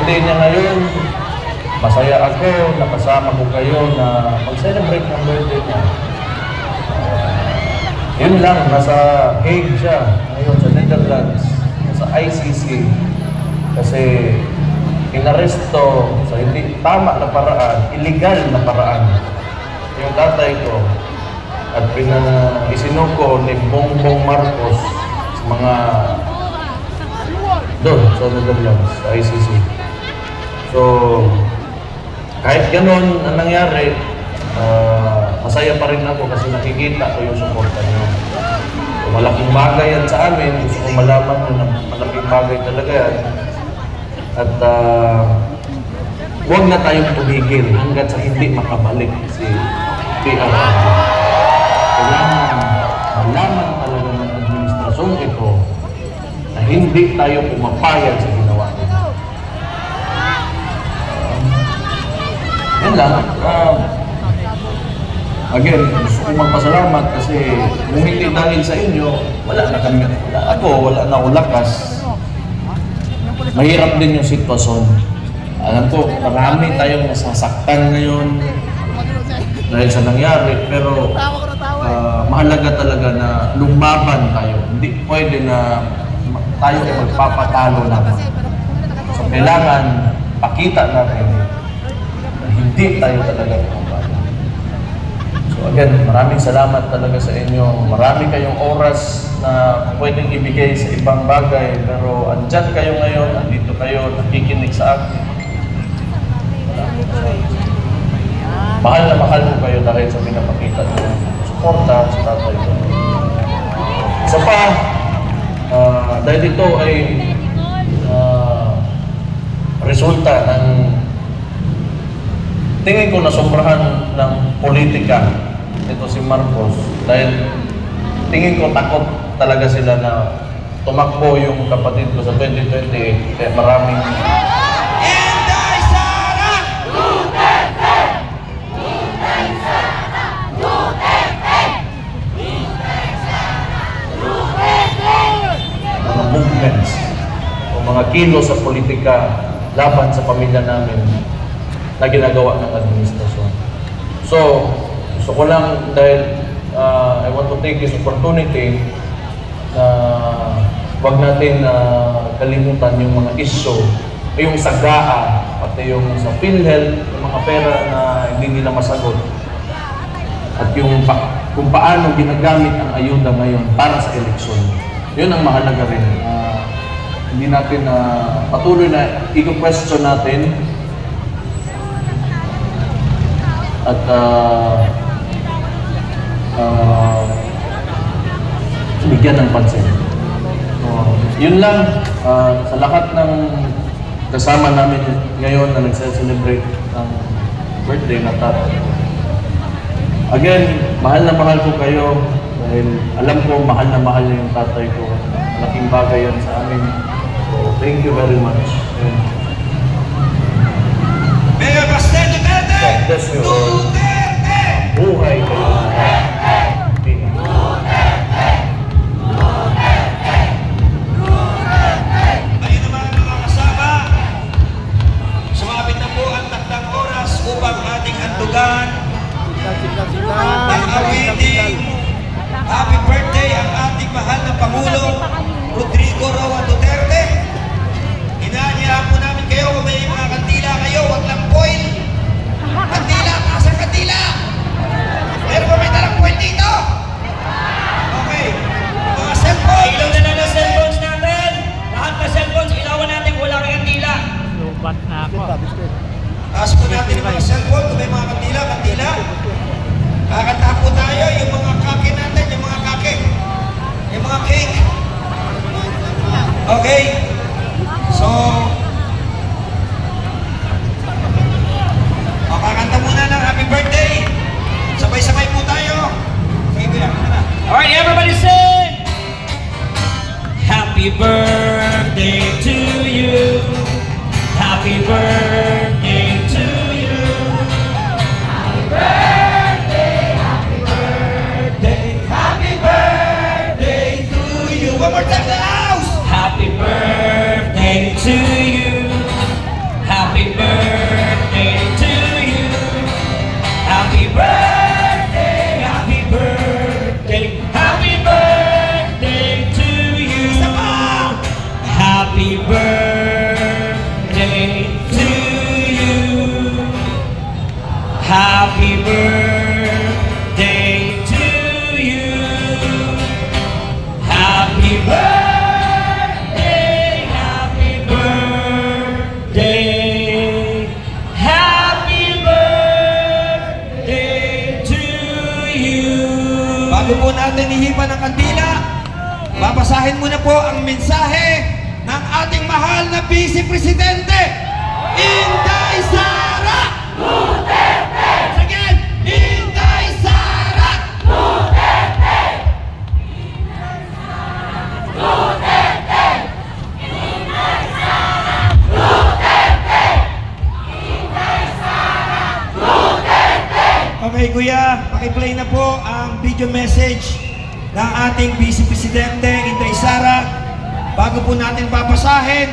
birthday niya ngayon. Masaya ako, nakasama ko kayo na mag-celebrate ng birthday niya. Yun lang, nasa Hague siya ngayon sa Netherlands, sa ICC. Kasi inaresto sa hindi tama na paraan, illegal na paraan. Yung tatay ko at isinuko ni Bongbong Marcos sa mga doon sa Netherlands, sa ICC. So, kahit ganun ang nangyari, masaya pa rin ako kasi nakikita ko yung suporta niyo. So, malaking bagay yan sa amin. Gusto kong malaman na malaking bagay talaga yan. At huwag na tayong tumigil hanggat sa hindi makabalik si PRRD. Kailangan malaman talaga ng administrasyong ito na hindi tayo pumapayag sa ginawa nila. Yan lang. Again, gusto kong magpasalamat kasi kung hindi dahil sa inyo, wala na kami. Wala na akong lakas. Mahirap din yung sitwasyon. Alam ko, marami tayong nasasaktan ngayon dahil sa nangyari, pero mahalaga talaga na lumaban tayo. Hindi pwede na tayo ay magpapatalo naman. So, kailangan pakita natin na hindi tayo talaga lumaban. So again, maraming salamat talaga sa inyo. Marami kayong oras na pwedeng ibigay sa ibang bagay, pero andyan kayo ngayon, andito kayo, nakikinig sa akin. Mahal na mahal ko kayo dahil sa pinapakita nyo suporta sa tatay ko. Isa pa, dahil ito ay resulta ng tingin ko nasombrahan ng politika ito si Marcos, dahil tingin ko takot talaga sila na tumakbo yung kapatid ko sa 2028, kaya maraming mga movements o mga kilo sa politika laban sa pamilya namin na ginagawa ng administrasyon. So, gusto ko lang dahil I want to take this opportunity na wag natin kalimutan yung mga issue, yung sagaa, pati yung sa PhilHealth, yung mga pera na hindi nila masagot. At yung kung paano ginagamit ang ayuda ngayon para sa eleksyon. Yun ang mahalaga rin. Hindi natin patuloy na i-question natin at bigyan ng pansin. Yun lang, sa lahat ng kasama namin ngayon na nagse-celebrate ng birthday na tatay. Again, mahal na mahal ko kayo dahil alam ko mahal na mahal yung tatay ko. Malaking bagay yan sa amin. So, thank you very much. Mayor Pastel Duterte! God bless you all. Buhay kayo. Ayun naman mga kasama, sumabit na po ang takdang oras upang ating handugan ang awiting happy birthday ang ating mahal na Pangulo Rodrigo Roa Duterte. Inaanyayahan po namin kayo kung may mga kandila kayo, wag lang foil. Kandila, taas ang kandila! Meron ba may dalang foil dito? Okay. Mga cellphone! Ilaw na lang ang cellphones natin! Lahat na cellphones, ilawan natin kung wala kang kandila. Lubat na ako. Taas po natin ang mga cellphone kung may mga kandila, kandila. Kakanta po tayo yung mga kake natin, yung mga kake. Yung mga cake. Okay. So, kakanta muna ng happy birthday. Sabay-sabay po tayo. Sige, kuya. Alright, everybody sing! Happy birthday to you. Happy birthday to you. Happy birthday, happy birthday, happy birthday to you. One more time, the house. Happy birthday. bubunutan ng kandila. Babasahin muna po ang mensahe ng ating mahal na Vice Presidente, Inday Sara Duterte! Again, Inday Sara Duterte! Duterte! Inday Sara Duterte! Inday Sara Duterte! Okay, kuya, pakiplay na po ang video message ng ating Vice Presidente, Inday Sara. Bago po natin papasahin,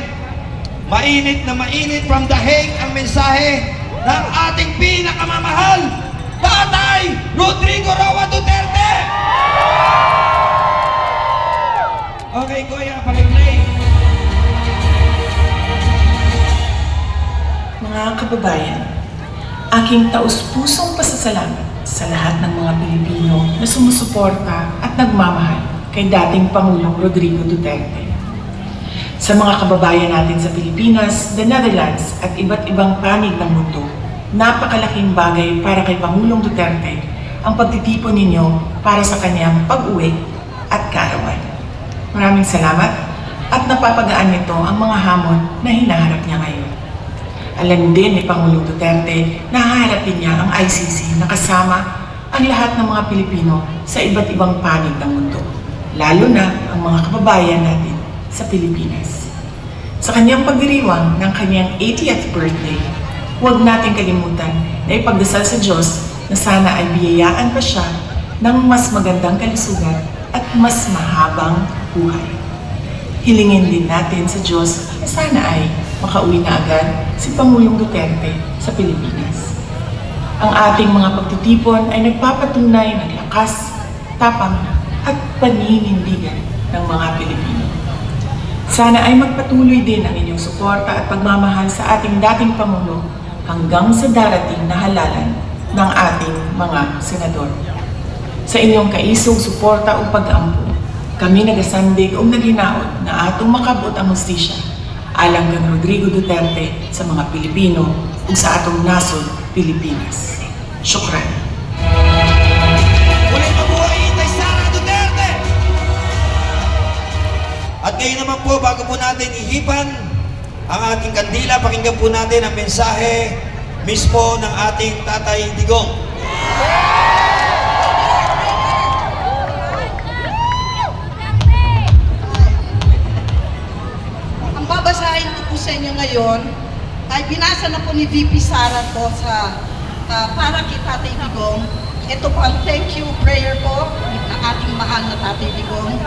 mainit na mainit from The Hague ang mensahe ng ating pinakamamahal, Tatay Rodrigo Roa Duterte! Okay, kuya, pakiplay. Mga kababayan, aking taus-pusong pasasalamat sa lahat ng mga Pilipino na sumusuporta at nagmamahal kay dating Pangulong Rodrigo Duterte. Sa mga kababayan natin sa Pilipinas, the Netherlands at iba't ibang panig ng mundo, napakalaking bagay para kay Pangulong Duterte ang pagtitipon ninyo para sa kanyang pag-uwi at kaarawan. Maraming salamat at napapagaan nito ang mga hamon na hinaharap niya ngayon. Alam din ni Pangulong Duterte na haharapin niya ang ICC na kasama ang lahat ng mga Pilipino sa iba't ibang panig ng mundo, lalo na ang mga kababayan natin sa Pilipinas. Sa kanyang pagdiriwang ng kanyang 80th birthday, huwag nating kalimutan na ipagdasal sa Diyos na sana ay biyayaan pa siya ng mas magandang kalusugan at mas mahabang buhay. Hilingin din natin sa Diyos na sana ay makauwi na agad si Pangulong Duterte sa Pilipinas. Ang ating mga pagtitipon ay nagpapatunay ng lakas, tapang at paninindigan ng mga Pilipino. Sana ay magpatuloy din ang inyong suporta at pagmamahal sa ating dating Pangulo hanggang sa darating na halalan ng ating mga senador. Sa inyong kaisog suporta o pag-ampo, kami nagasandig o naginaot na atong makabot ang hustisya alang kang Rodrigo Duterte sa mga Pilipino o sa atong nasod, Pilipinas. Syukran. Ulit mabuhay, Inday Sara Duterte! At ngayon naman po, bago po natin ihipan ang ating kandila, pakinggan po natin ang mensahe mismo ng ating Tatay Digong. Ang babasahin ko po sa inyo ngayon ay binasa na po ni VP Sara to sa para kay Tatay Digong. Ito po ang thank you prayer po ng ating mahal na Tatay Digong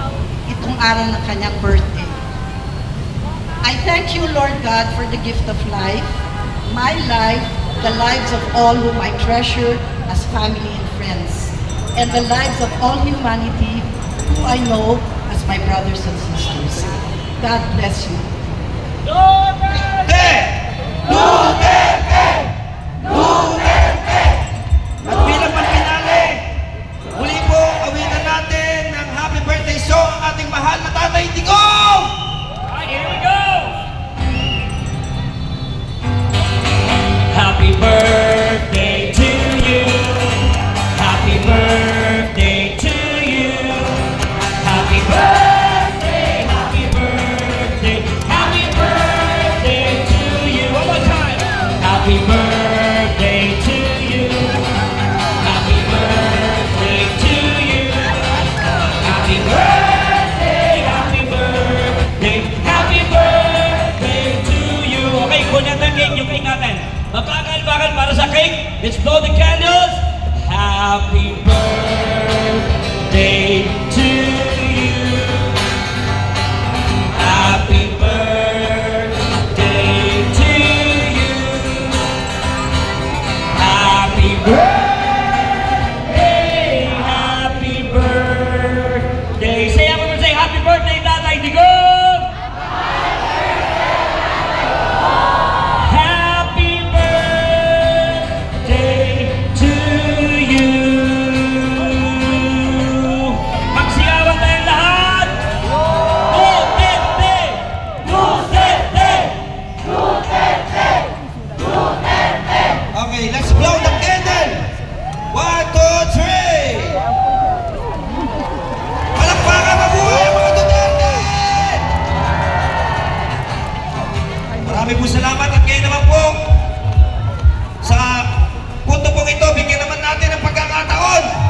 itong araw ng kanyang birthday. I thank you, Lord God, for the gift of life, my life, the lives of all whom I treasure as family and friends, and the lives of all humanity who I know as my brothers and sisters. God bless you. Duterte! Duterte! Duterte! At bilang pagpinali, muli po awitan natin ng happy birthday song ang ating mahal na Tatay Digong! Alright, here we go! Happy birthday to you. Happy birthday to you. Happy birthday, happy birthday, happy birthday to you. One more time. Happy birthday to you. Happy birthday to you. Happy birthday, happy birthday, happy birthday to you. Okay, kunin natin cake, yung cake natin. Mabagal-bagal para sa cake. Let's blow the candles. Happy birthday to you. Happy birthday to you. Happy birthday. Happy birthday. Say everyone, say happy birthday, Tatay Digong. Happy birthday Marami po salamat at ngayon naman po sa punto pong ito, bigyan naman natin ng pagkakataon